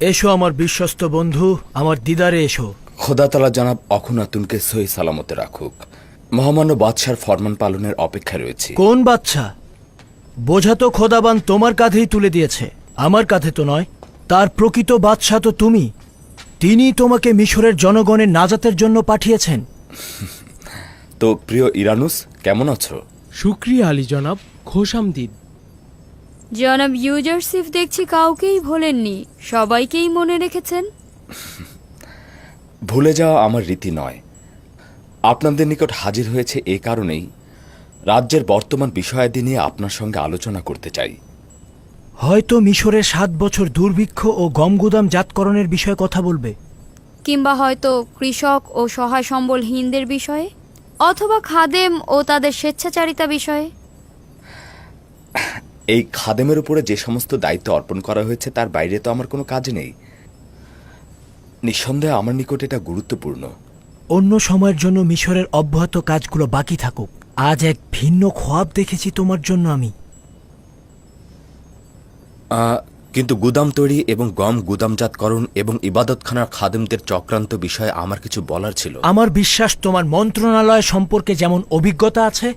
এসো আমার বিশ্বস্ত বন্ধু, আমার দিদারে এসো। খোদা তাআলা জনাব অখুনাতুনকে সহি সালামতে রাখুক। মহামান্য বাদশার ফরমান পালনের অপেক্ষায় রয়েছি। কোন বাচ্চা? বোঝা তো খোদাবান তোমার কাঁধেই তুলে দিয়েছে, আমার কাঁধে তো নয়। তার প্রকৃত বাদশা তো তুমি। তিনি তোমাকে মিশরের জনগণের নাজাতের জন্য পাঠিয়েছেন। তো প্রিয় ইরানুস, কেমন আছো? শুক্রিয়া আলী জনাব, খোশামদিদ। জনাব ইউজারসিফ দেখছি কাউকেই ভোলেননি, সবাইকেই মনে রেখেছেন। ভুলে যাওয়া আমার রীতি নয়। আপনাদের নিকট হাজির হয়েছে এ কারণেই, রাজ্যের বর্তমান বিষয়াদি নিয়ে আপনার সঙ্গে আলোচনা করতে চাই। হয়তো মিশরের 7 বছর দুর্ভিক্ষ ও গমগুদাম জাতকরণের বিষয়ে কথা বলবে, কিংবা হয়তো কৃষক ও সহায় সম্বলহীনদের বিষয়ে, অথবা খাদেম ও তাদের স্বেচ্ছাচারিতা বিষয়ে। এই খাদেমের উপরে যে সমস্ত দায়িত্ব অর্পণ করা হয়েছে তার বাইরে তো আমার কোনো কাজ নেই। নিঃসন্দেহে আমার নিকট এটা গুরুত্বপূর্ণ। অন্য সময়ের জন্য মিশরের অব্যাহত কাজগুলো বাকি থাকুক। আজ এক ভিন্ন খোয়াব দেখেছি তোমার জন্য আমি। কিন্তু গুদাম তৈরি এবং গম গুদামজাতকরণ এবং ইবাদতখানার খাদেমদের চক্রান্ত বিষয়ে আমার কিছু বলার ছিল। আমার বিশ্বাস তোমার মন্ত্রণালয় সম্পর্কে যেমন অভিজ্ঞতা আছে,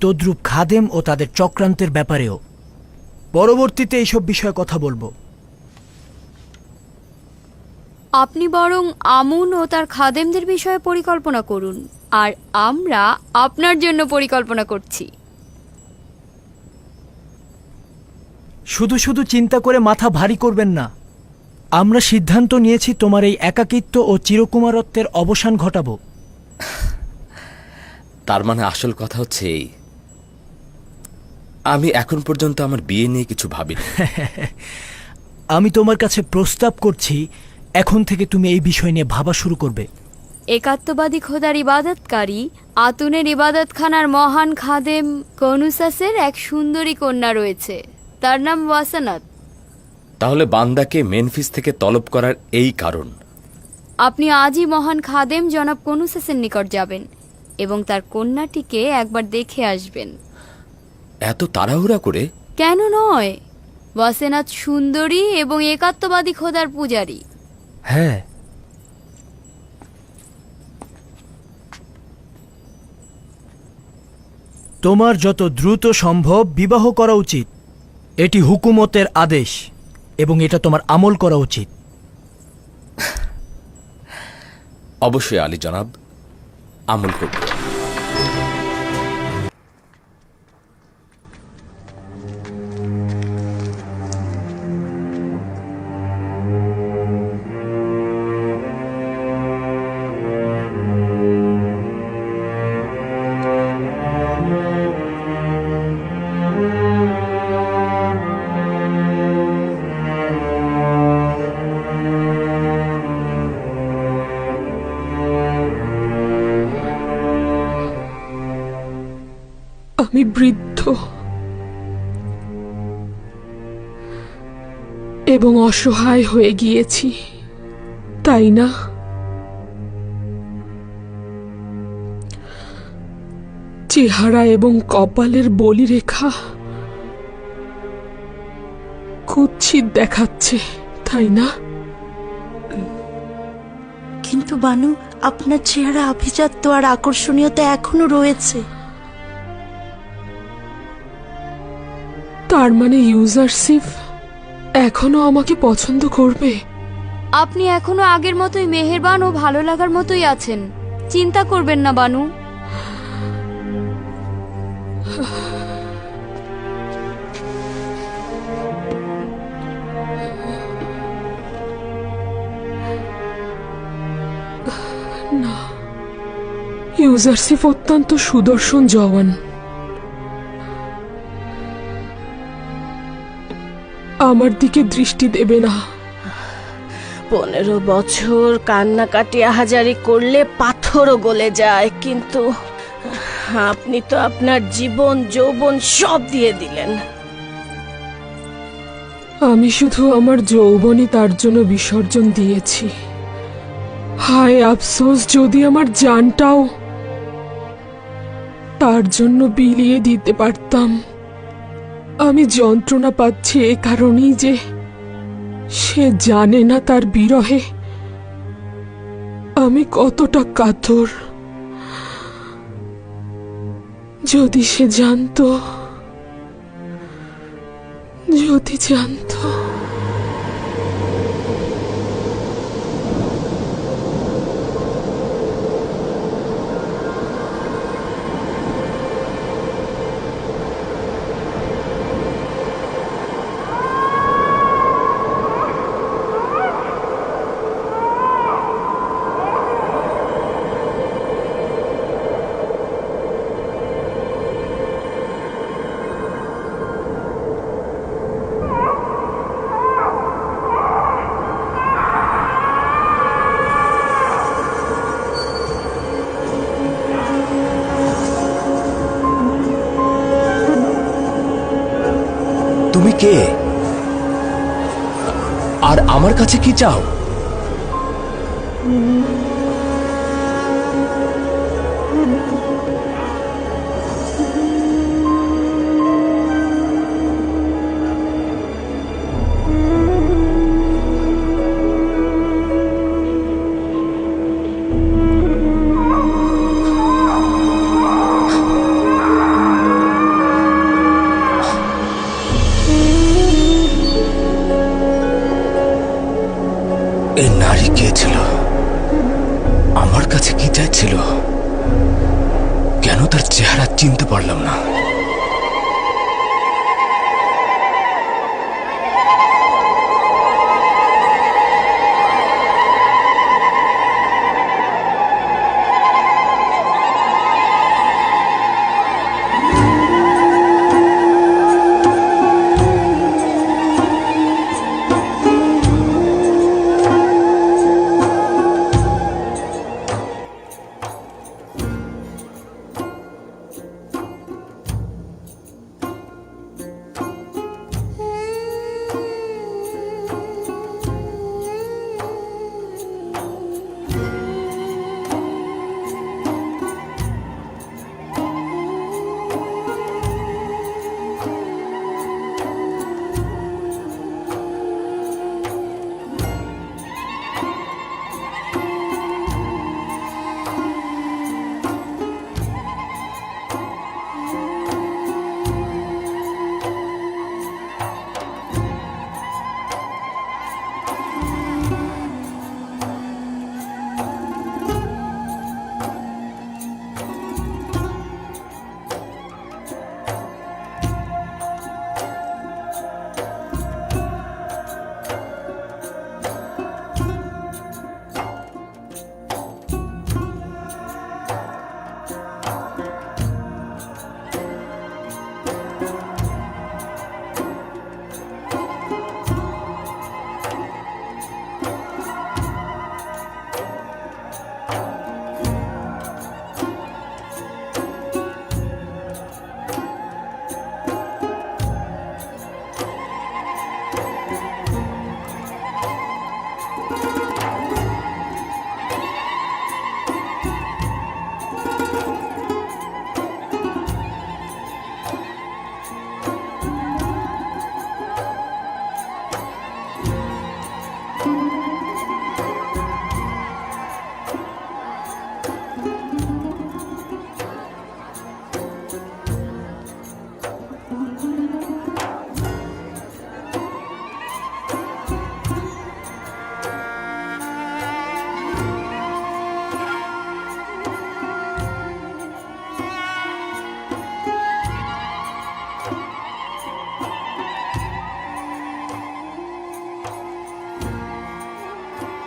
তদ্রূপ খাদেম ও তাদের চক্রান্তের ব্যাপারেও। পরবর্তীতে এইসব বিষয়ে কথা বলবো। আপনি বরং আমুন ও তার খাদেমদের বিষয়ে পরিকল্পনা করুন, আর আমরা আপনার জন্য পরিকল্পনা করছি। শুধু শুধু চিন্তা করে মাথা ভারী করবেন না। আমরা সিদ্ধান্ত নিয়েছি তোমার এই একাকিত্ব ও চিরকুমারত্বের অবসান ঘটাবো। তার মানে আসল কথা হচ্ছে এই, আমি এখন পর্যন্ত আমার বিয়ে নিয়ে কিছু ভাবিনি। আমি তোমার কাছে প্রস্তাব করছি, এখন থেকে তুমি এই বিষয় নিয়ে ভাবা শুরু করবে। একাত্মবাদী খোদার ইবাদতকারী আতুনের ইবাদতখানার মহান খাদেম কনুসাসের এক সুন্দরী কন্যা রয়েছে, তার নাম ওয়াসানাত। তাহলে বান্দাকে মেনফিস থেকে তলব করার এই কারণ। আপনি আজই মহান খাদেম জনাব কনুসাসের নিকট যাবেন এবং তার কন্যাটিকে একবার দেখে আসবেন। এত তাড়াহুড়া করে? কেন নয়, ওয়াসেনাত সুন্দরী এবং একাত্মবাদী খোদার পূজারী। হ্যাঁ, তোমার যত দ্রুত সম্ভব বিবাহ করা উচিত। এটি হুকুমতের আদেশ এবং এটা তোমার আমল করা উচিত। অবশ্যই আলী জনাব, আমল করব। আমি বৃদ্ধ এবং অসহায় হয়ে গিয়েছি, তাই না? চেহারা এবং কপালের বলিরেখা কুৎসিত দেখাচ্ছে, তাই না? কিন্তু বানু, আপনার চেহারা আভিজাত্য আর আকর্ষণীয়তা এখনো রয়েছে। তার মানে ইউজারসিফ এখনো আমাকে পছন্দ করবে? আপনি এখনো আগের মতোই মেহেরবান ও ভালো লাগার মতোই আছেন, চিন্তা করবেন না বানু। না, ইউজারসিফ অত্যন্ত সুদর্শন জওয়ান। আমার দিকে দৃষ্টি দেবে না। 15 বছর কান্নাকাটি আহাজারি করলে পাথরও গলে যায়, কিন্তু আপনি তো আপনার জীবন যৌবন সব দিয়ে দিলেন। আমি শুধু আমার যৌবনই তার জন্য বিসর্জন দিয়েছি। হায় আফসোস, যদি আমার জানটাও তার জন্য বিলিয়ে দিতে পারতাম। আমি যন্ত্রণা পাচ্ছি এ কারণেই যে সে জানে না তার বিরহে আমি কতটা কাতর। যদি সে জানতো, যদি জানতো। তুমি কে? আর আমার কাছে কি চাও? এই নারী কে ছিল? আমার কাছে কি চাইছিল? কেন তার চেহারা চিনতে পারলাম না?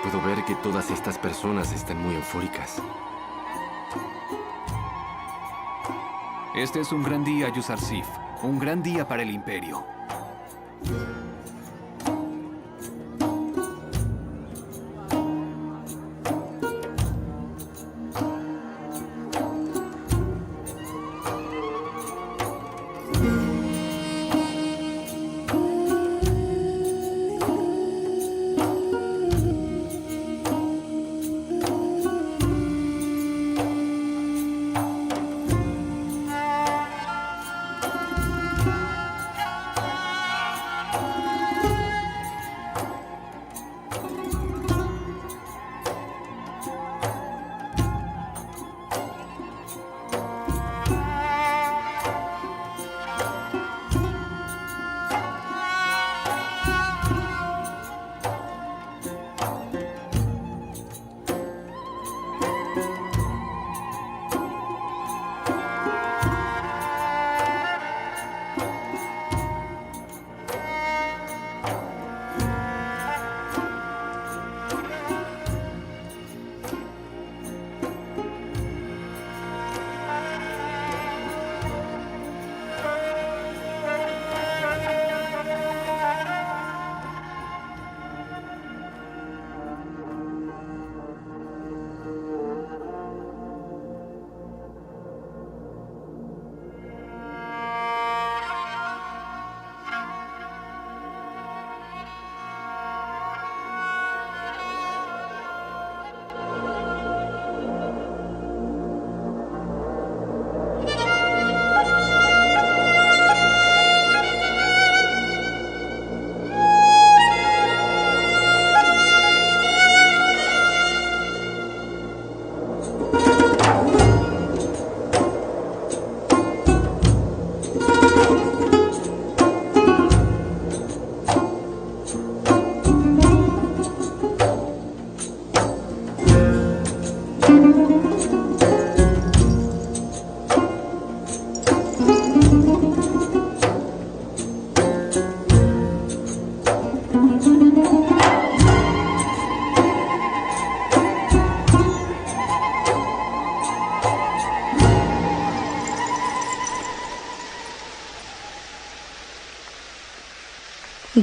Puedo ver que todas estas personas están muy eufóricas. Este es un gran día, Yuzarsif. Un gran día para el Imperio.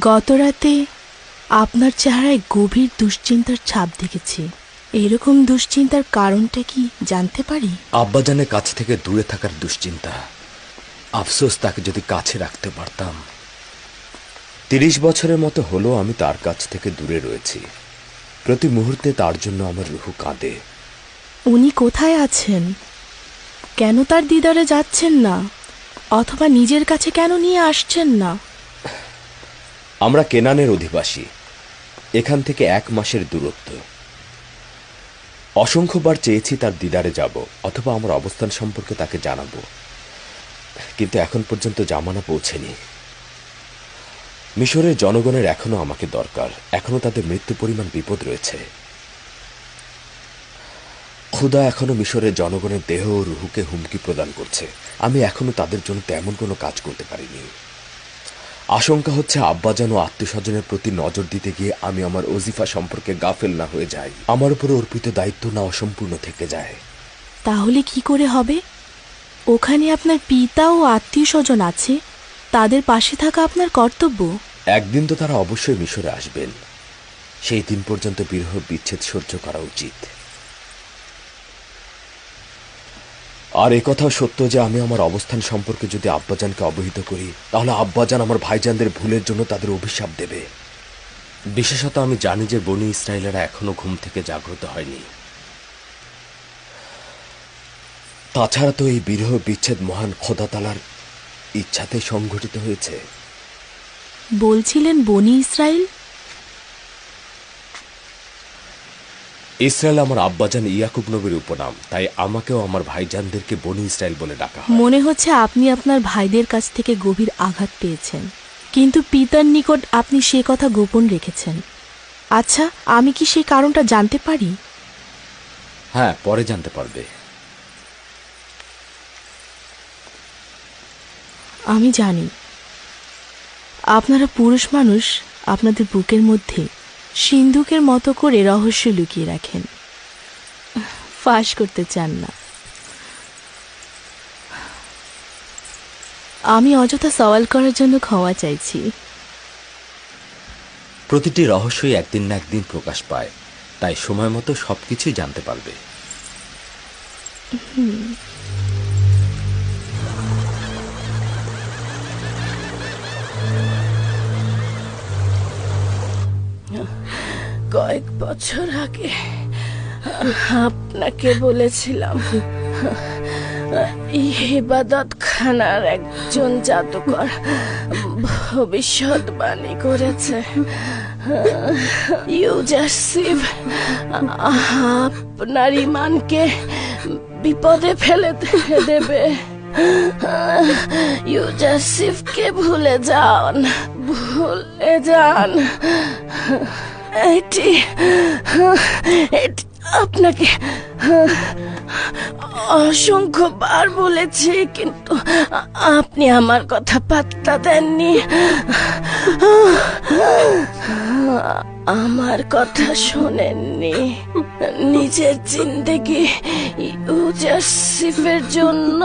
গতরাতে আপনার চেহারায় গভীর দুশ্চিন্তার ছাপ দেখেছি। এরকম দুশ্চিন্তার কারণটা কি জানতে পারি? আব্বাজানের কাছ থেকে দূরে থাকার দুশ্চিন্তা। আফসোস, তাকে যদি কাছে রাখতে পারতাম। 30 বছরের মতো হলো আমি তার কাছ থেকে দূরে রয়েছি। প্রতি মুহূর্তে তার জন্য আমার রুহু কাঁদে। উনি কোথায় আছেন? কেন তার দিদারে যাচ্ছেন না? অথবা নিজের কাছে কেন নিয়ে আসছেন না? আমরা কেনানের অধিবাসী। এখান থেকে 1 মাসের দূরত্ব। অসংখ্যবার চেয়েছি তার দিদারে যাব অথবা আমার অবস্থান সম্পর্কে তাকে জানাবো, কিন্তু এখন পর্যন্ত জামানা পৌঁছেনি। মিশরের জনগণের এখনো আমাকে দরকার। এখনো তাদের মৃত্যু পরিমাণ বিপদ রয়েছে। খুদা এখনো মিশরের জনগণের দেহ ও রুহুকে হুমকি প্রদান করছে। আমি এখনো তাদের জন্য তেমন কোনো কাজ করতে পারিনি। আশঙ্কা হচ্ছে আব্বাজান ও আত্মীয়স্বজনের প্রতি নজর দিতে গিয়ে আমি আমার ওজিফা সম্পর্কে গাফেল না হয়ে যাই। আমার উপর অর্পিত দায়িত্ব না অসম্পূর্ণ থেকে যায়। তাহলে কি করে হবে? ওখানে আপনার পিতা ও আত্মীয় স্বজন আছে, তাদের পাশে থাকা আপনার কর্তব্য। একদিন তো তারা অবশ্যই মিশরে আসবেন। সেই দিন পর্যন্ত বিরহ বিচ্ছেদ সহ্য করা উচিত। আর একথাও সত্য যে আমি আমার অবস্থান সম্পর্কে যদি আব্বাজানকে অবহিত করি, তাহলে আব্বাজান আমার ভাইজানদের ভুলের জন্য তাদের অভিশাপ দেবে। বিশেষত আমি জানি যে বনি ইসরায়েলেরা এখনো ঘুম থেকে জাগ্রত হয়নি। তাছাড়া তো এই বিরহ বিচ্ছেদ মহান খোদা তাআলার ইচ্ছাতে সংঘটিত হয়েছে। বলছিলেন বনি ইসরায়েল? ইসরায়েল আমার আব্বাজান ইয়াকুব নবীর উপনাম, তাই আমাকেও আমার ভাইজানদেরকে বনি ইসরায়েল বলে ডাকা হয়। মনে হচ্ছে আপনি আপনার ভাইদের কাছ থেকে গভীর আঘাত পেয়েছেন, কিন্তু পিতার নিকট আপনি সে কথা গোপন রেখেছেন। আচ্ছা, আমি কি সেই কারণটা জানতে পারি? হ্যাঁ, পরে জানতে পারবে। আমি জানি আপনারা পুরুষ মানুষ আপনাদের বুকের মধ্যে সিন্ধুকের মতো করে রহস্য লুকিয়ে রাখেন, ফাঁস করতে চান না। আমি অযথা সওয়াল করার জন্য ক্ষমা চাইছি। প্রতিটি রহস্যই একদিন না একদিন প্রকাশ পায়, তাই সময় মতো সবকিছুই জানতে পারবে। কয়েক বছর আগে আপনাকে বলেছিলাম ইবাদত খানার একজন জাদুকর ভবিষ্যৎবাণী করেছে ইউজাসিফ আপনার ঈমানকে বিপদে ফেলে দেবে। ইউজাসিফকে ভুলে যান, ভুলে যান। এটি আপনাকে অসংখ্যবার বলেছি, কিন্তু আপনি আমার কথা পাত্তা দেননি। আমার কথা শোনেননি। নিজের জিন্দেগি ইউজাসিফের জন্য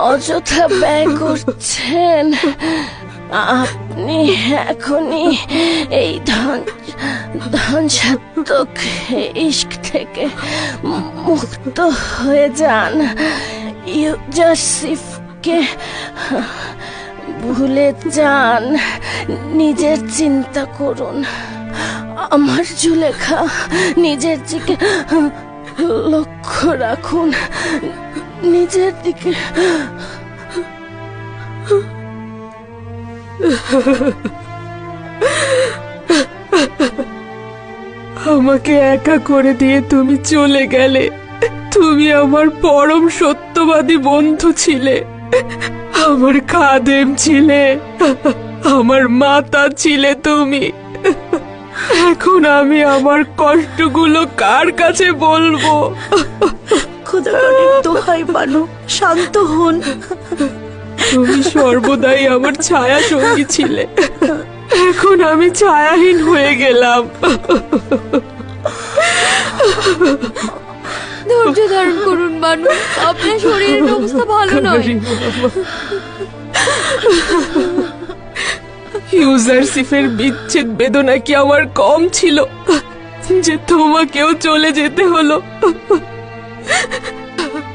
অযথা ব্যয় করছেন। আপনি এখনই এই ধ্বংসাত্মক ইশক থেকে মুক্ত হয়ে যান। ইউজাসিফকে ভুলে যান, নিজের চিন্তা করুন। আমার জুলেখা, নিজের দিকে লক্ষ্য রাখুন, নিজের দিকে। আমাকে একা করে দিয়ে তুমি চলে গেলে। তুমি আমার পরম সত্যবাদী বন্ধু ছিলে, আমার খাদেম ছিলে, আমার মাতা ছিলে তুমি। এখন আমি আমার কষ্টগুলো কার কাছে বলবো? খোদার অনেক দোহাই বানু, শান্ত হন। তুমি সর্বদাই আমার ছায়া সঙ্গী ছিলে, এখন আমি ছায়াহীন হয়ে গেলাম। ধৈর্য ধারণ করুন বানু, আপনার শরীরের অবস্থা ভালো নয়। ইউজারশিপের বিচ্ছেদ বেদনা কি আমার কম ছিল যে তোমাকেও চলে যেতে হলো?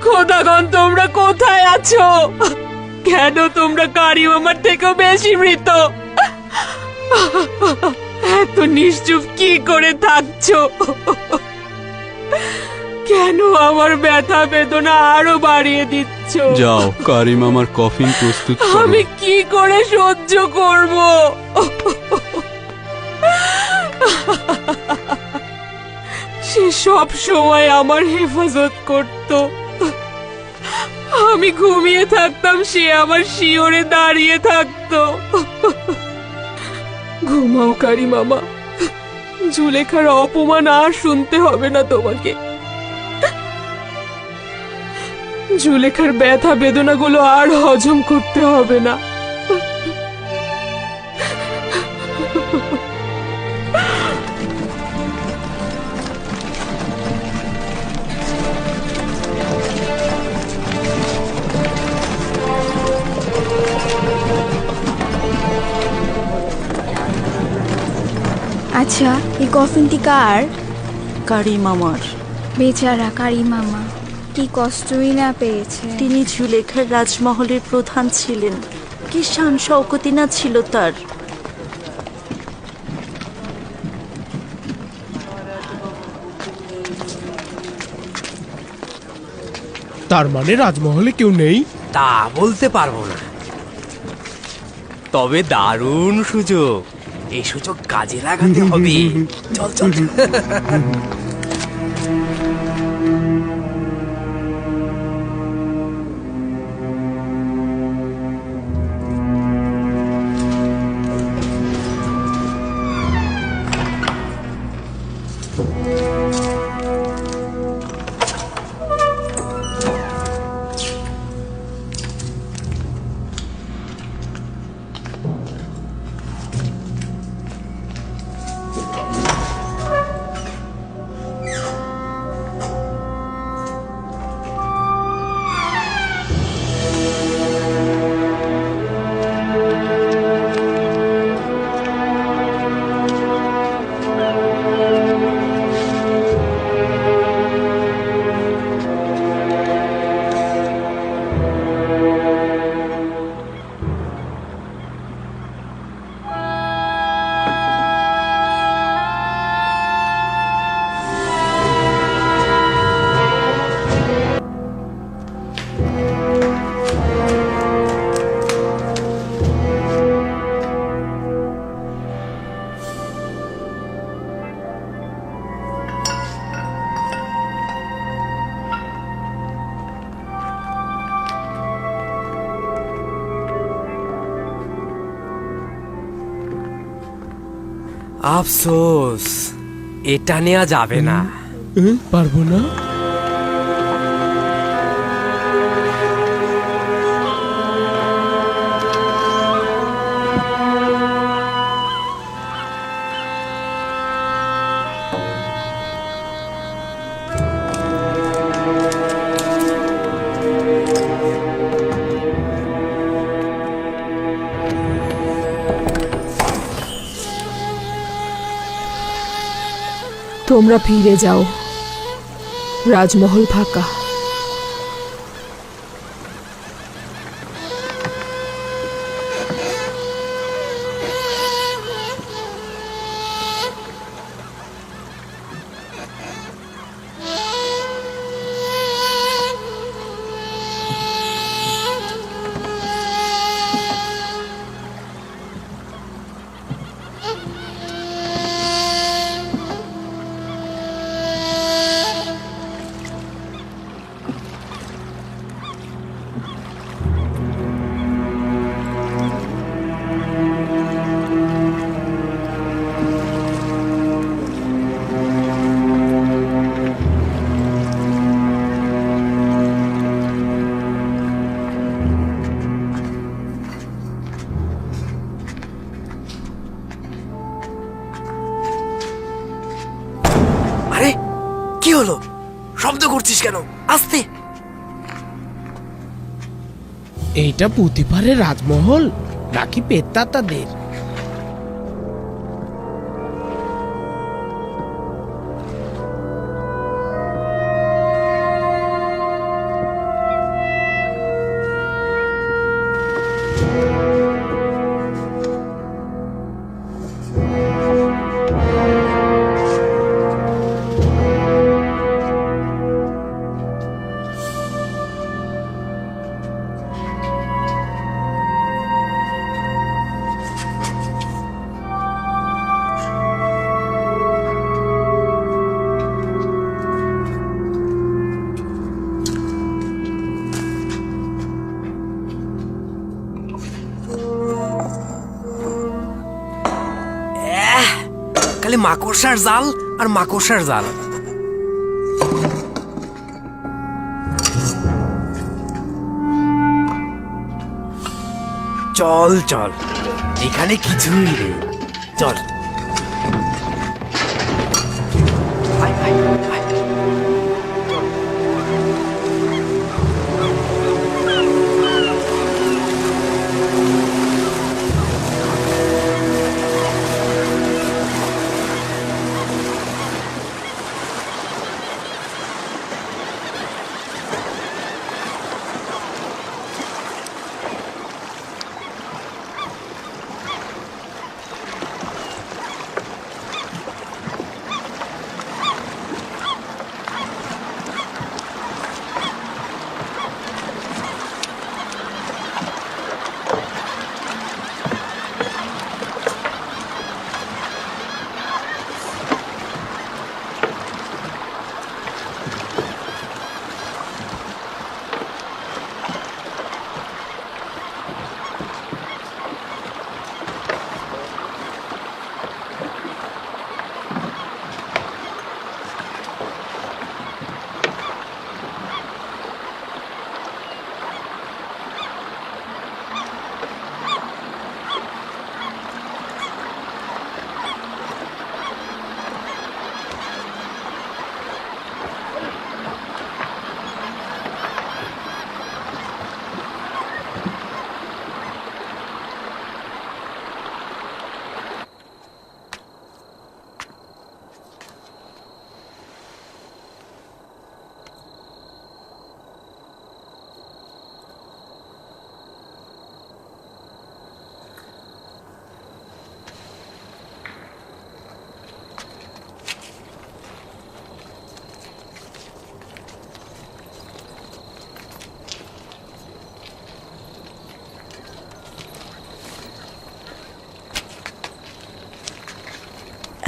খোদাগণ, তোমরা কোথায় আছো? কেন তোমরা কারিম আমার থেকেও বেশি মৃত? এত নিশ্চুপ কি করে থাকছো? কেন আমার ব্যথা বেদনা আরো বাড়িয়ে দিচ্ছ? যাও, কারিম আমার কফিন প্রস্তুত করো। আমি কি করে সহ্য করব? সে সব সময় আমার হেফাজত করত। আমি ঘুমিয়ে থাকতাম, সে আমার শিওরে দাঁড়িয়ে থাকতো। ঘুমাও কারি মামা, জুলেখার অপমান আর শুনতে হবে না তোমাকে। জুলেখার ব্যথা বেদনাগুলো আর হজম করতে হবে না। আচ্ছা, এই কফিনটি কার? কারিম আমার। বেচারা কারিম মামা, কি কষ্টই না পেয়েছে। তিনি জুলেখার রাজমহলের প্রধান ছিলেন, কি শান শওকতি না ছিল তার। তার মানে রাজমহলে কেউ নেই? তা বলতে পারবো না, তবে দারুণ সুযোগ। এই সুযোগ কাজে লাগাতে হবে। চল চল। আফসোস, এটা নেওয়া যাবে না। পারবো না। তোমরা ফিরে যাও, রাজমহল ফাঁকা। আরে কি হলো? শব্দ করছিস কেন? আস্তে। এইটা পুঁতিপাড়ের রাজমহল নাকি পেত্তাতাদের? খালি মাকড়সার জাল আর মাকড়সার জাল। চল চল, এখানে কিছুই নেই, চল। আয়, আয়, আয়।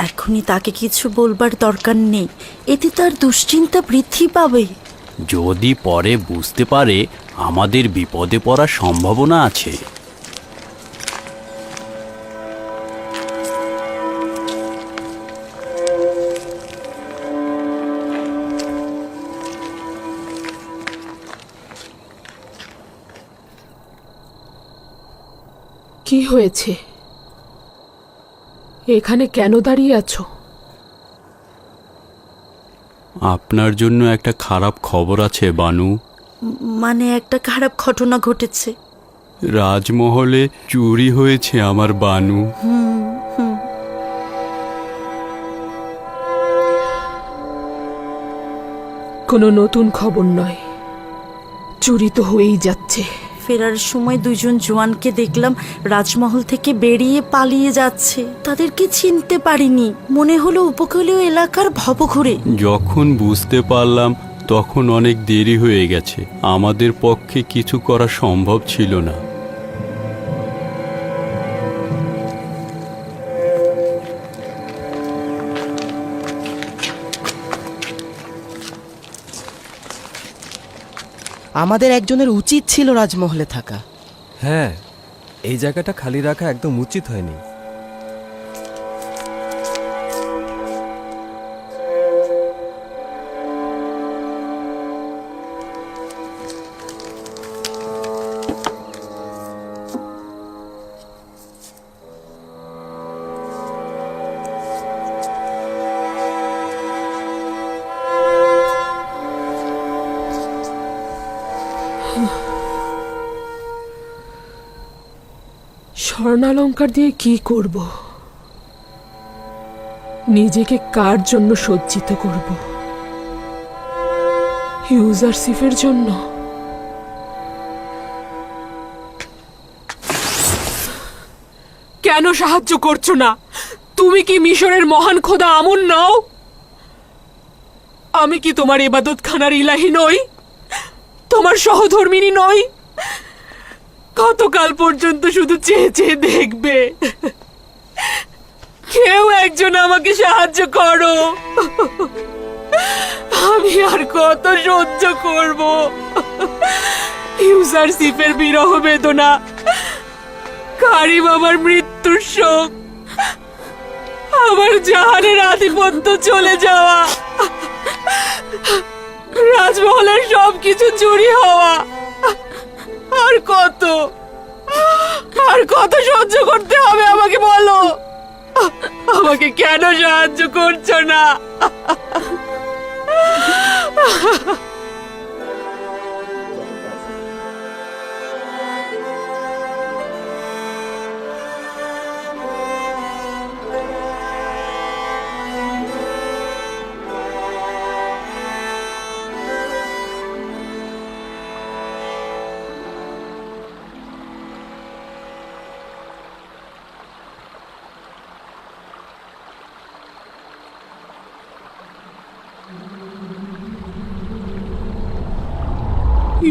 এখনই তাকে কিছু বলবার দরকার নেই, এতে তার দুশ্চিন্তা বৃদ্ধি পাবে। যদি পরে বুঝতে পারে আমাদের বিপদে পড়ার সম্ভাবনা আছে। কি হয়েছে? এখানে কেন দাঁড়িয়ে আছো? আপনার জন্য একটা খারাপ খবর আছে বানু। মানে একটা খারাপ ঘটনা ঘটেছে। রাজমহলে চুরি হয়েছে আমার বানু। কোনো নতুন খবর নয়, চুরি তো হয়েই যাচ্ছে। ফেরার সময় দুজন জওয়ানকে দেখলাম রাজমহল থেকে বেরিয়ে পালিয়ে যাচ্ছে। তাদেরকে চিনতে পারিনি, মনে হলো উপকূলীয় এলাকার ভবঘুরে। যখন বুঝতে পারলাম তখন অনেক দেরি হয়ে গেছে, আমাদের পক্ষে কিছু করা সম্ভব ছিল না। আমাদের একজনের উচিত ছিল রাজমহলে থাকা। হ্যাঁ, এই জায়গাটা খালি রাখা একদম উচিত হয়নি। স্বর্ণালঙ্কার দিয়ে কি করব? নিজেকে কার জন্য সজ্জিত করব? ইউজারশিপের জন্য? কেন সাহায্য করছো না? তুমি কি মিশরের মহান খোদা আমুন নও? আমি কি তোমার ইবাদতখানার ইলাহি নই? তোমার সহধর্মিনী নই? কতকাল পর্যন্ত শুধু চেয়ে চেয়ে দেখবে? কেউ একজন আমাকে সাহায্য করো। আমি আর কত সহ্য করব? ইউজারশিপের বিরহ বেদনা, কারিম আমার মৃত্যুর শোক, আমার জাহানের আধিপত্য চলে যাওয়া, রাজমহলের সবকিছু চুরি হওয়া, আর কত সহ্য করতে হবে আমাকে বলো। আমাকে কেন সাহায্য করছো না?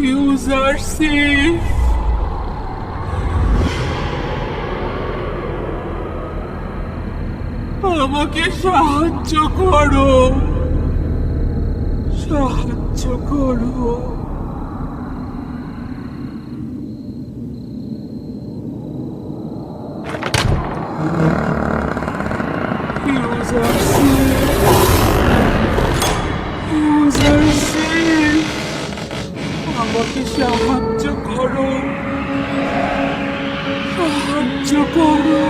ইউজারশিপ, আমাকে সাহায্য করো, সাহায্য করো। আমাকে সাহায্য করো, সাহায্য করো।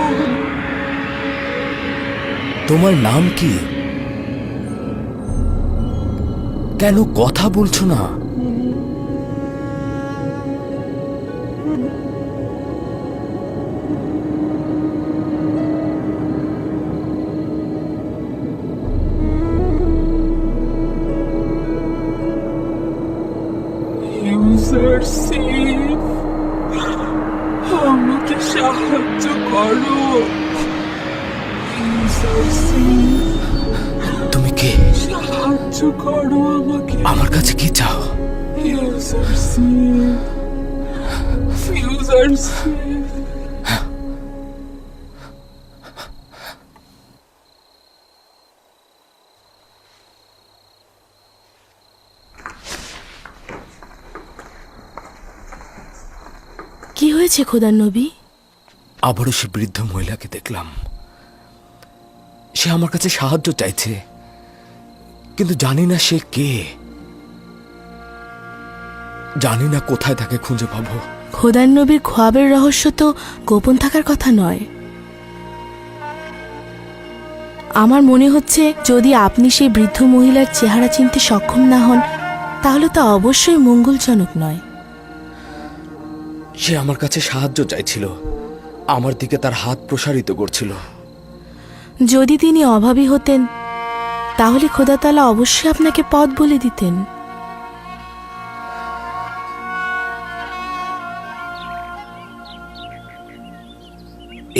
তোমার নাম কি? কেন কথা বলছো না? ইউজারশিপ, আমাকে সাহায্য করো। তুমি কে? সাহায্য করো আমাকে। আমার কাছে কি চাও? ইউজারশিপ, ইউজারশিপ। কি হয়েছে খোদার নবী? আবারও সে বৃদ্ধ মহিলাকে দেখলাম। সে আমার কাছে সাহায্য চাইছে, কিন্তু জানি না সে কে, জানি না কোথায় তাকে খুঁজে পাবো। খোদার নবীর খোয়াবের রহস্য তো গোপন থাকার কথা নয়। আমার মনে হচ্ছে যদি আপনি সেই বৃদ্ধ মহিলার চেহারা চিনতে সক্ষম না হন, তাহলে তা অবশ্যই মঙ্গলজনক নয়। সে আমার কাছে সাহায্য চাইছিল, আমার দিকে তার হাত প্রসারিত করছিল। যদি তিনি অভাবী হতেন, তাহলে খোদা তাআলা অবশ্যই আপনাকে পথ বলে দিতেন।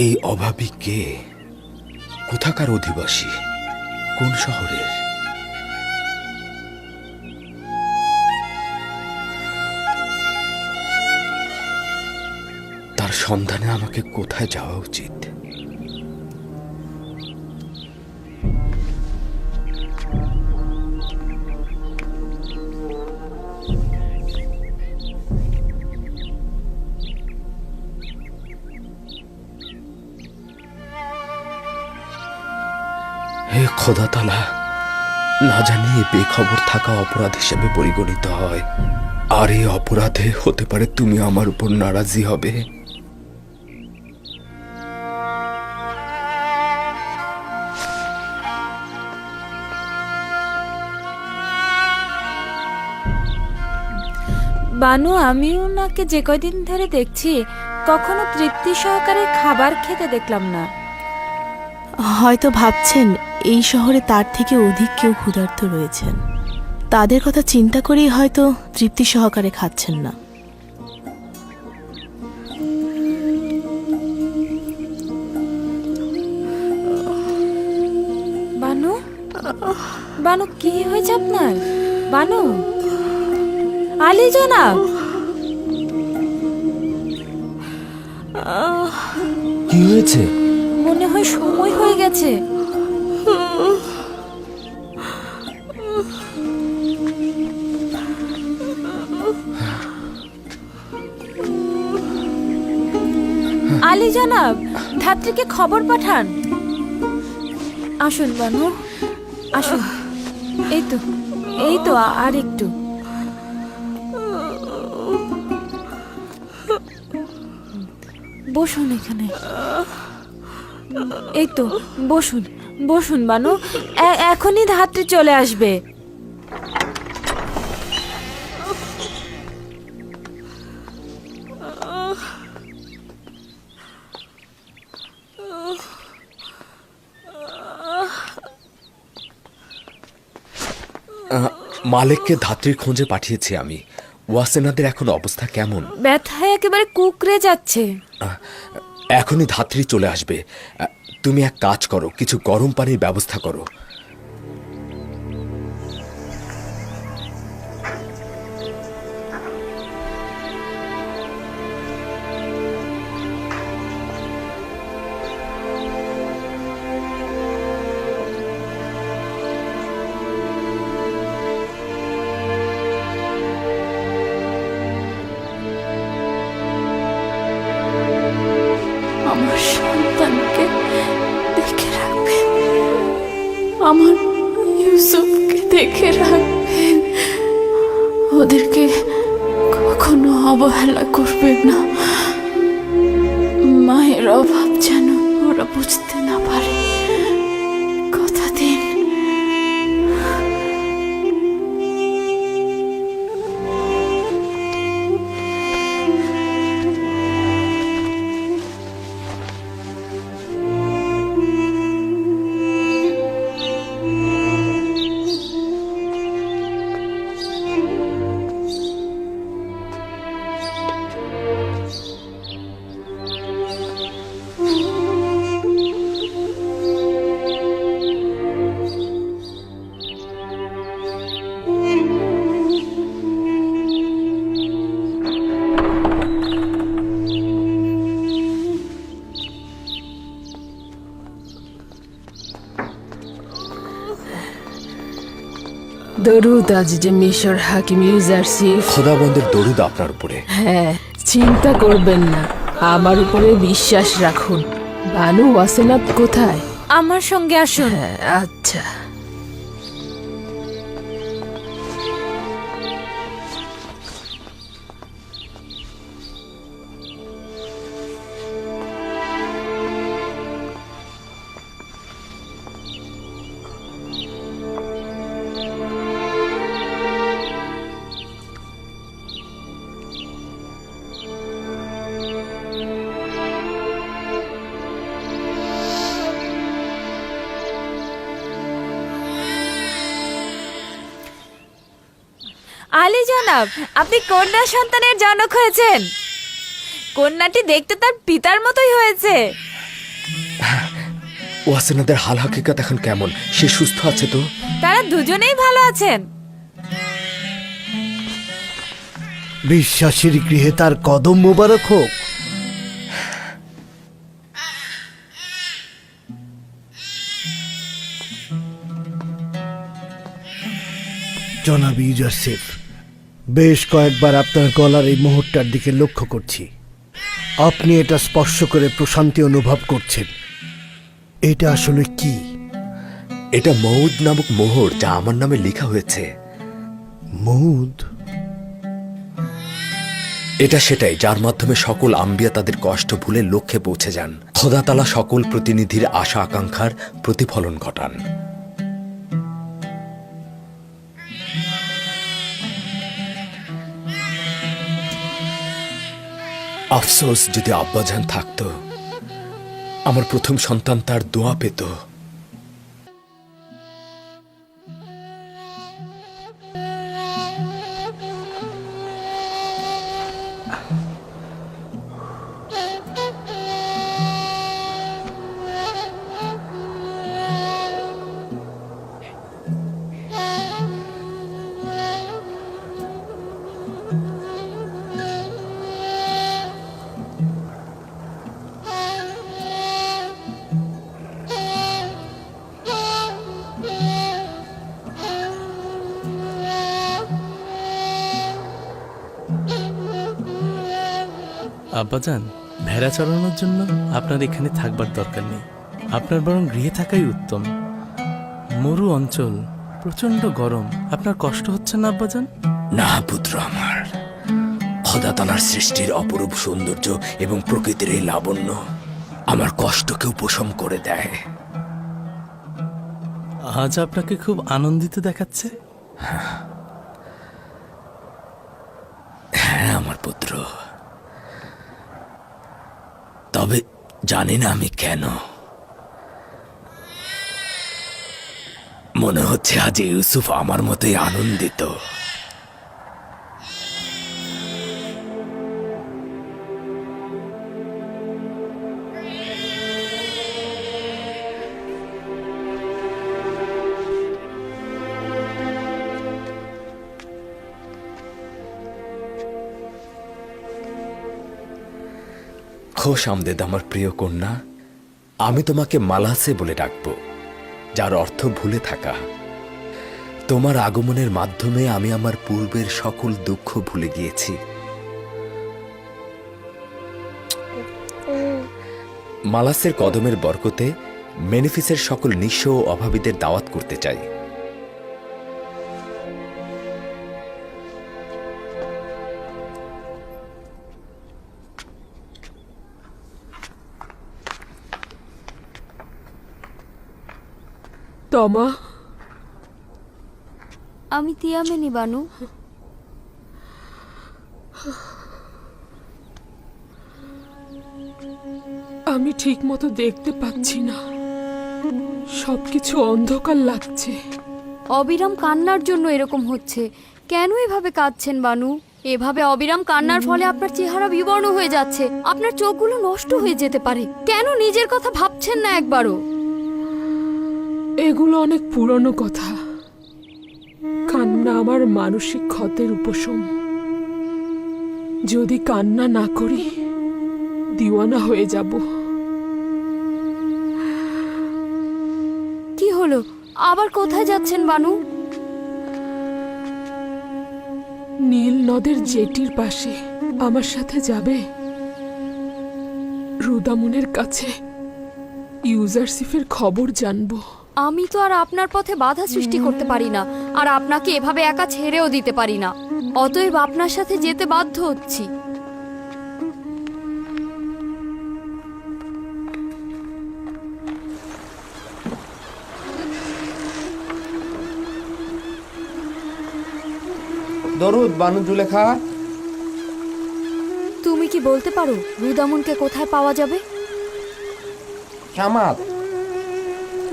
এই অভাবী কে? কোথাকার অধিবাসী? কোন শহরের? তার সন্ধানে আমাকে কোথায় যাওয়া উচিত? হে খোদা তাআলা, না জানি এ বেখবর থাকা অপরাধ হিসেবে পরিগণিত হয়, আর এই অপরাধে হতে পারে তুমি আমার উপর নারাজি হবে। বানু, আমি ওনাকে যে কয়দিন ধরে দেখছি কখনো তৃপ্তি সহকারে খাবার খেতে দেখলাম না। হয়তো ভাবছেন এই শহরে তার থেকে অধিক কেউ ক্ষুধার্ত রয়েছেন, তাদের কথা চিন্তা করেই হয়তো তৃপ্তি সহকারে খাচ্ছেন না। বানু, বানু কি হয়েছে আপনার? বানু, আলী জনাব, কি হয়েছে? মনে হয় সময় হয়ে গেছে। আলী জনাব, ধাত্রীকে খবর পাঠান। আসুন বানু, আসুন। এই তো আর একটু। বসুন এখানে। এই তো, বসুন বসুন বানু, এখনই ধাত্রী চলে আসবে। মালিককে ধাত্রীর খোঁজে পাঠিয়েছি আমি। ওয়াসেনাদের এখন অবস্থা কেমন? ব্যথায় একেবারে কুকড়ে যাচ্ছে। এখনই ধাত্রী চলে আসবে। তুমি এক কাজ করো, কিছু গরম পানির ব্যবস্থা করো। আমার সন্তানকে দেখে রাখবেন, আমার ইউসুফকে দেখে রাখবেন, ওদেরকে কখনো অবহেলা করবেন না। মায়ের অভাব যেন ওরা বুঝতে না পারে, কথা দিন। দরুদ আজ যে মিশর হাকিম ইউজারসিফ। খোদাবন্দের দরুদ আপনার উপরে। হ্যাঁ, চিন্তা করবেন না, আমার উপরে বিশ্বাস রাখুন। বানু ওয়াসেনাত কোথায়? আমার সঙ্গে আসুন। হ্যাঁ, আচ্ছা। আলী জনাব, আপনি কন্যা সন্তানের জনক হয়েছেন। কন্যাটি দেখতে তার পিতার মতোই হয়েছে। ওয়াসেনাদের হাল হাকিকত এখন কেমন? সে সুস্থ আছে তো? তারা দুজনেই ভালো আছেন। বিশ্বাসীর গৃহে তার কদম মোবারক হোক। জনাব ইউজারসিফ, বেশ কয়েকবার আপনার গলার এই মুহূর্তটার দিকে লক্ষ্য করছি। আপনি এটা স্পর্শ করে প্রশান্তি অনুভব করছেন। এটা আসলে কি? এটা মৌদ নামক মোহর, যা আমার নামে লেখা হয়েছে। মৌদ? এটা সেটাই যার মাধ্যমে সকল আম্বিয়া তাদের কষ্ট ভুলে লক্ষ্যে পৌঁছে যান। খোদা তাআলা সকল প্রতিনিধির আশা আকাঙ্ক্ষার প্রতিফলন ঘটান। আফসোস, যদি আব্বাজান থাকতো, আমার প্রথম সন্তান তার দোয়া পেত। আব্বাজান, ভেড়া চড়ানোর জন্য আপনার এখানে থাকবার দরকার নেই। আপনার বরং গৃহে থাকাই উত্তম। মরু অঞ্চল, প্রচন্ড গরম। আপনার কষ্ট হচ্ছে না আব্বাজান? না পুত্র আমার, খোদা তাআলার সৃষ্টির অপরূপ সৌন্দর্য এবং প্রকৃতির এই লাবণ্য আমার কষ্টকে উপশম করে দেয়। আজ আপনাকে খুব আনন্দিত দেখাচ্ছে। হ্যাঁ আমার পুত্র, তবে জানি না আমি কেন মনে হচ্ছে আজ ইউসুফ আমার মতোই আনন্দিত। খোশ আমদেদ আমার প্রিয় কন্যা, আমি তোমাকে মালাসে বলে ডাকবো, যার অর্থ ভুলে থাকা। তোমার আগমনের মাধ্যমে আমি আমার পূর্বের সকল দুঃখ ভুলে গিয়েছি। মালাসের কদমের বরকতে মেনিফিসের সকল নিঃস্ব ও অভাবীদের দাওয়াত করতে চাই। তমা, আমি তিয়ামেনি বানু। আমি ঠিক মতো দেখতে পাচ্ছি না, সবকিছু অন্ধকার লাগছে। অবিরাম কান্নার জন্য এরকম হচ্ছে। কেন এভাবে কাঁদছেন বানু? এভাবে অবিরাম কান্নার ফলে আপনার চেহারা বিবর্ণ হয়ে যাচ্ছে, আপনার চোখগুলো নষ্ট হয়ে যেতে পারে। কেন নিজের কথা ভাবছেন না একবারও? এগুলো অনেক পুরনো কথা। কান্না আমার মানসিক ক্ষতের উপশম। যদি কান্না না করি, দিওয়ানা হয়ে যাব। কি হলো? আবার কোথায় যাচ্ছেন বানু? নীল নদের জেটির পাশে আমার সাথে যাবে? রুদামুনের কাছে ইউজারসিফের খবর জানবো। আমি তো আর আপনার পথে বাধা সৃষ্টি করতে পারি না, আর আপনাকে এভাবে একা ছেড়েও দিতে পারি না। অতএব আপনার সাথে যেতে বাধ্য হচ্ছি। দরুদ বানু জুলেখা। তুমি কি বলতে পারো রুদামুনকে কোথায় পাওয়া যাবে? শামাত,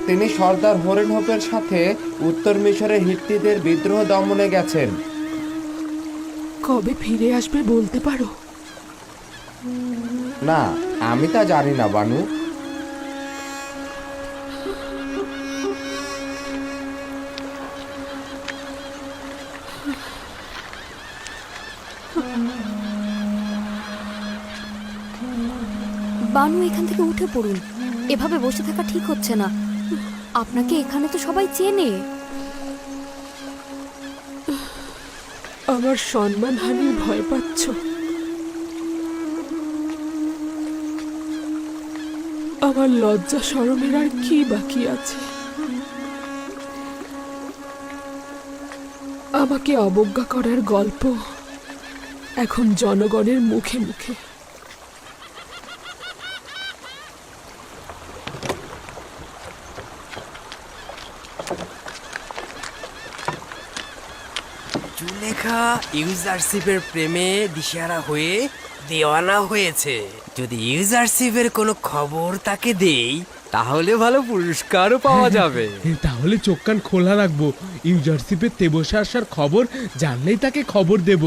তিনি সর্দার হরিণহোপের সাথে উত্তর মিশরের হিত্তিদের বিদ্রোহ দমনে গেছেন। কবে ফিরে আসবে বলতে পারো? না, আমি তা জানি না বানু। বানু, এখান থেকে উঠে পড়ুন। এভাবে বসে থাকা ঠিক হচ্ছে না। আপনাকে এখানে তো সবাই চেনে। আমার সম্মানহানির ভয় পাচ্ছ? আমার লজ্জা শরমের আর কি বাকি আছে? আমাকে অবজ্ঞা করার গল্প এখন জনগণের মুখে মুখে। জুলেখা ইউজারশিপের প্রেমে দিশেহারা হয়ে দেওয়ানা হয়েছে। যদি ইউজারশিপের কোনো খবর তাকে দেই, তাহলে ভালো পুরস্কারও পাওয়া যাবে। তাহলে চোখ কান খোলা রাখবো। ইউজারশিপের তেবসে আসার খবর জানলেই তাকে খবর দেব।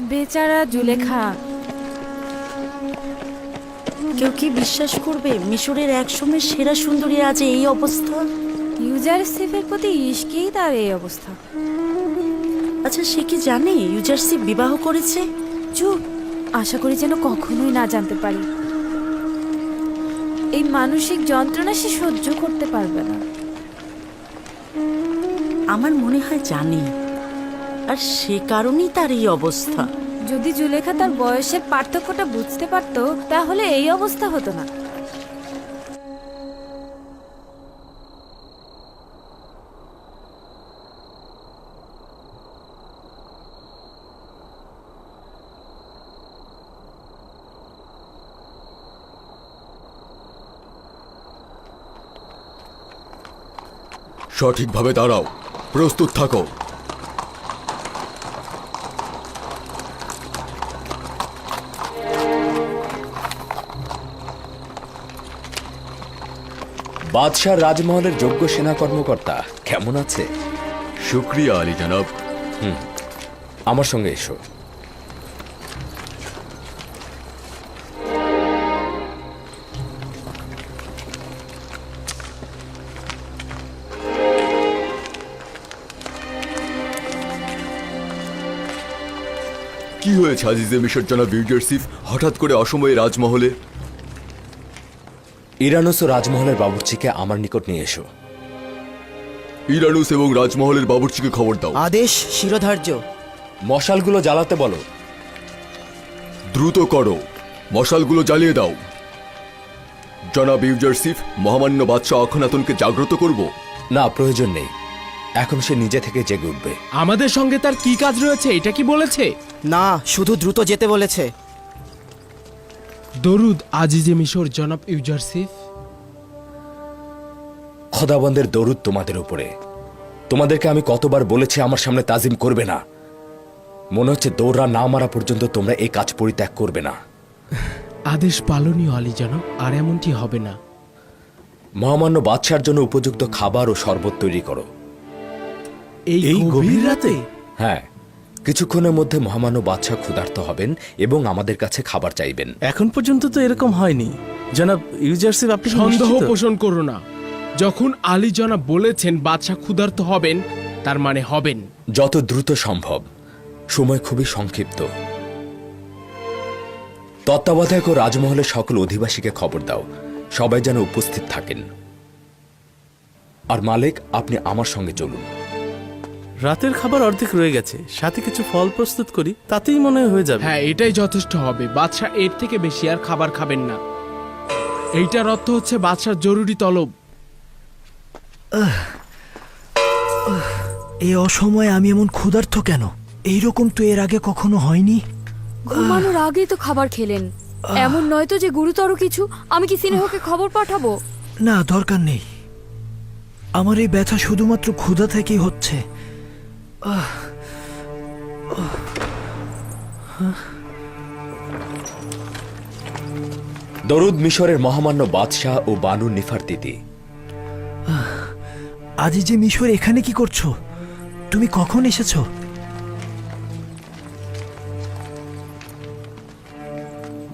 বেচারা জুলেখা। কেউ কি বিশ্বাস করবে মিশরের একসময় সেরা সুন্দরী আজ এই অবস্থা? ইউজারসিফের প্রতি ইশকেই তার এই অবস্থা। আচ্ছা, সে কি জানে ইউজারসিফ বিবাহ করেছে? চুপ, আশা করি যেন কখনোই না জানতে পারি। এই মানসিক যন্ত্রণা সে সহ্য করতে পারবে না। আমার মনে হয় জানে, আর সে কারণেই তার এই অবস্থা। যদি জুলেখা তার বয়সের পার্থক্যটা বুঝতে পারতো তাহলে এই অবস্থা হতো না। সঠিকভাবে দাঁড়াও, প্রস্তুত থাকো। বাদশাহ রাজমহলের যোগ্য সেনা কর্মকর্তা কেমন আছে? শুক্রিয়া আলী জনাব। আমার সঙ্গে এসো। কি হয়েছে আজিজে মিশর জনাব ইউজারসিফ, হঠাৎ করে অসময়ে রাজমহলে? ইরানুস ও রাজমহলের বাবুর্চিকে আমার নিকট নিয়ে এসো। ইরানুস এবং রাজমহলের বাবুর্চিকে খবর দাও। আদেশ শিরোধার্য। মশালগুলো জ্বালাতে বলো। দ্রুত করো, মশালগুলো জ্বালিয়ে দাও। জনাব ইউজারসিফ, মহামান্য বাদশাহ অখনাতনকে জাগ্রত করব? না, প্রয়োজন নেই, এখন সে নিজে থেকে জেগে উঠবে। আমাদের সঙ্গে তার কি কাজ রয়েছে এটা কি বলেছে? না, শুধু দ্রুত যেতে বলেছে। দরুদ আজিজে মিশর জনাব ইউজারসিফ। খোদাবন্দের দরুদ তোমাদের উপরে। তোমাদেরকে আমি কতবার বলেছি আমার সামনে তাজিম করবে না। মনে হচ্ছে দৌড়া না মারা পর্যন্ত তোমরা এই কাজ পরিত্যাগ করবে না। আদেশ পালনীয় আলী জনাব, আর এমনটি হবে না। মহামান্য বাদশার জন্য উপযুক্ত খাবার ও শরবত তৈরি করো। এই গভীর রাতে? হ্যাঁ, কিছুক্ষণের মধ্যে মহামান্য বাদশাহ ক্ষুধার্ত হবেন এবং আমাদের কাছে খাবার চাইবেন। এখন পর্যন্ত তো এরকম হয়নি জনাব ইউজারসিফ। আপনি কি সন্দেহ নিশ্চিত? পোষণ করো না। যখন আলী জনাব বলেছেন বাদশাহ ক্ষুধার্ত হবেন, তার মানে হবেন। যত দ্রুত সম্ভব, সময় খুবই সংক্ষিপ্ত। তত্ত্বাবধায়ক ও রাজমহলের সকল অধিবাসীকে খবর দাও, সবাই যেন উপস্থিত থাকেন। আর মালিক, আপনি আমার সঙ্গে চলুন। রাতের খাবার অর্ধেক রয়ে গেছে, সাথে কিছু ফল প্রস্তুত করি, তাতেই মনে হয় হয়ে যাবে। হ্যাঁ, এটাই যথেষ্ট হবে। বাদশাহ এর থেকে বেশি আর খাবার খাবেন না। এইটার অর্থ হচ্ছে বাদশার জরুরি তলব। এই অসময়ে আমি এমন ক্ষুধার্ত কেন? এইরকম তো এর আগে কখনো হয়নি। ঘুমানোর আগেই তো খাবার খেলেন। এমন নয় তো যে গুরুতর কিছু? আমি কি সিনেহকে খবর পাঠাবো? না, দরকার নেই। আমার এই ব্যথা শুধুমাত্র ক্ষুধা থেকেই হচ্ছে। দরুদ মিশরের মহামান্য বাদশাহ ও বানু নিফারতিতি। আজিজে মিশর, এখানে কি করছো? তুমি কখন এসেছো?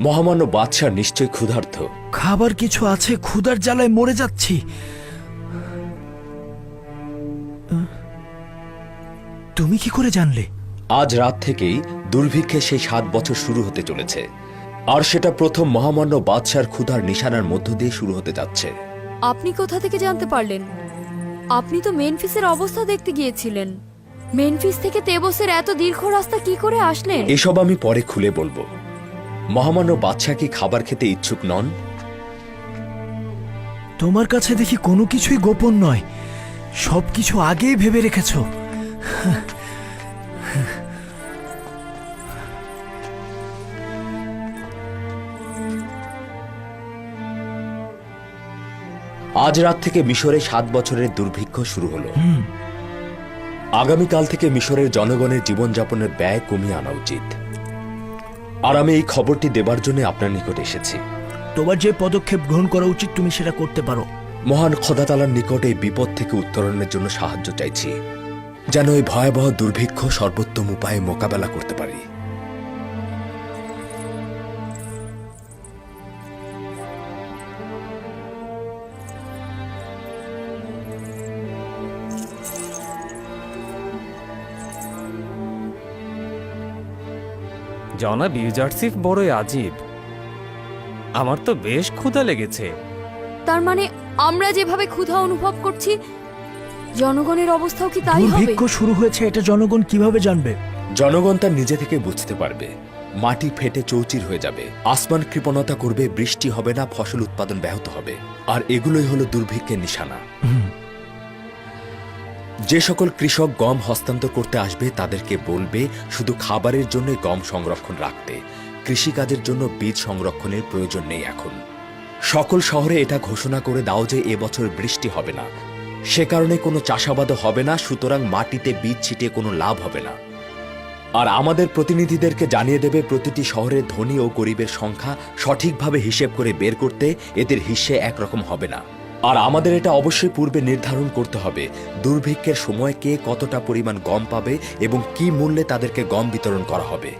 মহামান্য বাদশাহ নিশ্চয় ক্ষুধার্ত। খাবার কিছু আছে, ক্ষুধার জ্বালায় মরে যাচ্ছি। তুমি কি করে জানলে? আজ রাত থেকেই দুর্ভিক্ষে সেই 7 বছর শুরু হতে চলেছে, আর সেটা প্রথম মহামান্য বাদশার ক্ষুধার নিশানার মধ্য দিয়ে শুরু হতে যাচ্ছে। আপনি কোথা থেকে জানতে পারলেন? আপনি তো মেনফিসের অবস্থা দেখতে গিয়েছিলেন। মেনফিস থেকে তেবসের এত দীর্ঘ রাস্তা কি করে আসলেন? এসব আমি পরে খুলে বলবো। মহামান্য বাদশাহ কি খাবার খেতে ইচ্ছুক নন? তোমার কাছে দেখি কোনো কিছুই গোপন নয়, সবকিছু আগেই ভেবে রেখেছো। আজ রাত থেকে মিশরে 7 বছরের দুর্ভিক্ষ শুরু হলো। আগামীকাল থেকে মিশরের জনগণের জীবনযাপনের ব্যয় কমিয়ে আনা উচিত। আর আমি এই খবরটি দেবার জন্য আপনার নিকট এসেছি। তোমার যে পদক্ষেপ গ্রহণ করা উচিত তুমি সেটা করতে পারো। মহান খোদা তাআলার নিকট এই বিপদ থেকে উত্তরণের জন্য সাহায্য চাইছি, যেন এই ভয়াবহ দুর্ভিক্ষ সর্বোত্তম উপায়ে মোকাবেলা করতে পারি। জনাব ইউজারসিফ বড়ই আজীব। আমার তো বেশ ক্ষুধা লেগেছে। তার মানে আমরা যেভাবে ক্ষুধা অনুভব করছি জনগণের অবস্থাও কি তাই হবে? দুর্ভিক্ষ শুরু হয়েছে এটা জনগণ কিভাবে জানবে? জনগণ তার নিজে থেকে বুঝতে পারবে। মাটি ফেটে চৌচির হয়ে যাবে, আসমান কৃপণতা করবে, বৃষ্টি হবে না, ফসল উৎপাদন ব্যাহত হবে। আর এগুলোই হলো দুর্ভিক্ষের নিশানা। যে সকল কৃষক গম হস্তান্তর করতে আসবে তাদেরকে বলবে শুধু খাবারের জন্য গম সংরক্ষণ রাখতে, কৃষিকাজের জন্য বীজ সংরক্ষণের প্রয়োজন নেই এখন। সকল শহরে এটা ঘোষণা করে দাও যে এবছর বৃষ্টি হবে না, সে কারণে কোনো চাষাবাদও হবে না, সুতরাং মাটিতে বীজ ছিটিয়ে কোনো লাভ হবে না। আর আমাদের প্রতিনিধিদেরকে জানিয়ে দেবে প্রতিটি শহরের ধনী ও গরিবের সংখ্যা সঠিকভাবে হিসেব করে বের করতে এদের হিস্সে একরকম হবে না। আর আমাদের এটা অবশ্যই পূর্বে নির্ধারণ করতে হবে দুর্ভিক্ষের সময় কে কতটা পরিমাণ গম পাবে এবং কি মূল্যে তাদেরকে গম বিতরণ করা হবে।